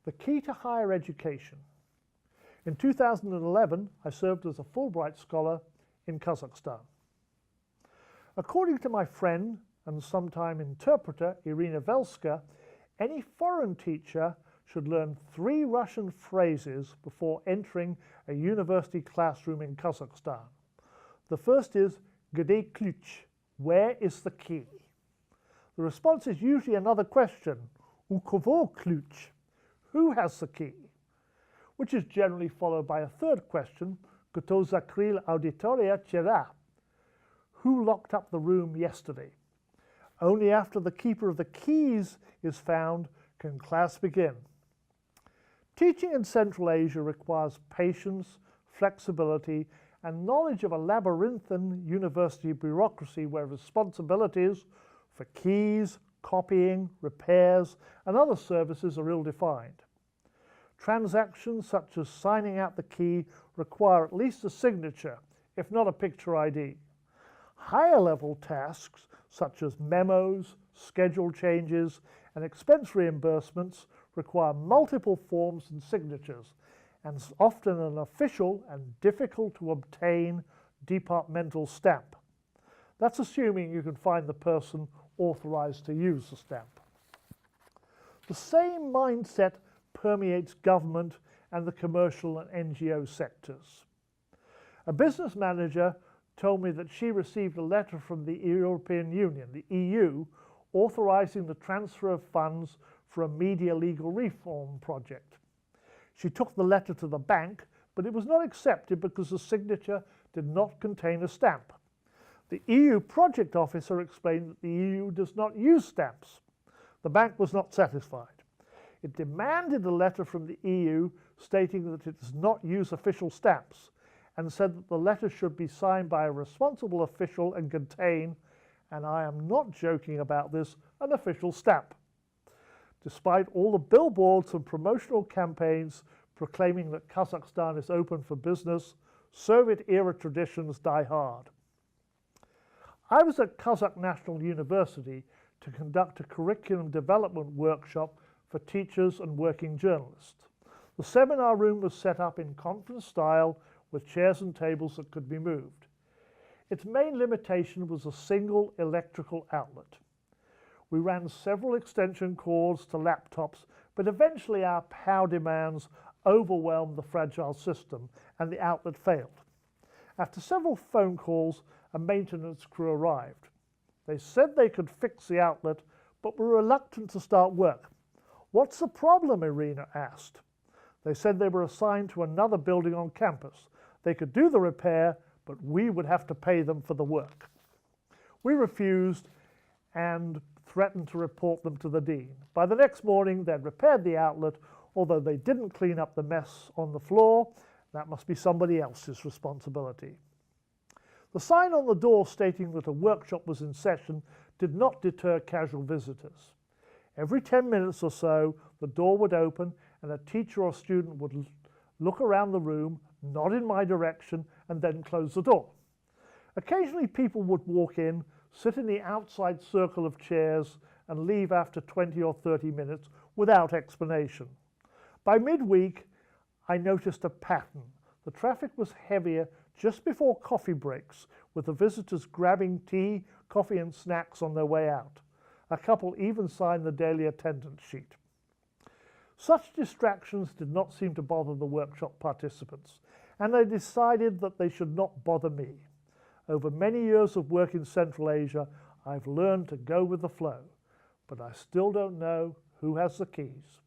The key to higher education. In 2011, I served as a Fulbright scholar in Kazakhstan. According to my friend and sometime interpreter Irina Velska, any foreign teacher should learn 3 Russian phrases before entering a university classroom in Kazakhstan. The first is "Где ключ?" Where is the key? The response is usually another question, "У кого ключ?" Who has the key? Which is generally followed by a third question, "Кто закрыл аудиторию вчера?" Who locked up the room yesterday? Only after the keeper of the keys is found can class begin. Teaching in Central Asia requires patience, flexibility, and knowledge of a labyrinthine university bureaucracy where responsibilities for keys, copying, repairs, and other services are ill-defined. Transactions such as signing out the key require at least a signature, if not a picture ID. Higher-level tasks such as memos, schedule changes, and expense reimbursements require multiple forms and signatures, and often an official and difficult-to-obtain departmental stamp. That's assuming you can find the person authorized to use the stamp. The same mindset permeates government and the commercial and NGO sectors. A business manager told me that she received a letter from the European Union, the EU, authorizing the transfer of funds for a media legal reform project. She took the letter to the bank, but it was not accepted because the signature did not contain a stamp. The EU project officer explained that the EU does not use stamps. The bank was not satisfied. It demanded a letter from the EU stating that it does not use official stamps, and said that the letter should be signed by a responsible official and contain, and I am not joking about this, an official stamp. Despite all the billboards and promotional campaigns proclaiming that Kazakhstan is open for business, Soviet-era traditions die hard. I was at Kazakh National University to conduct a curriculum development workshop for teachers and working journalists. The seminar room was set up in conference style with chairs and tables that could be moved. Its main limitation was a single electrical outlet. We ran several extension cords to laptops, but eventually our power demands overwhelmed the fragile system and the outlet failed. After several phone calls, a maintenance crew arrived. They said they could fix the outlet, but were reluctant to start work. "What's the problem?" Irina asked. They said they were assigned to another building on campus. They could do the repair, but we would have to pay them for the work. We refused and threatened to report them to the dean. By the next morning, they'd repaired the outlet, although they didn't clean up the mess on the floor. That must be somebody else's responsibility. The sign on the door stating that a workshop was in session did not deter casual visitors. Every 10 minutes or so, the door would open and a teacher or student would look around the room, nod in my direction, and then close the door. Occasionally people would walk in, sit in the outside circle of chairs, and leave after 20 or 30 minutes without explanation. By midweek, I noticed a pattern. The traffic was heavier just before coffee breaks, with the visitors grabbing tea, coffee, and snacks on their way out. A couple even signed the daily attendance sheet. Such distractions did not seem to bother the workshop participants, and they decided that they should not bother me. Over many years of work in Central Asia, I've learned to go with the flow, but I still don't know who has the keys.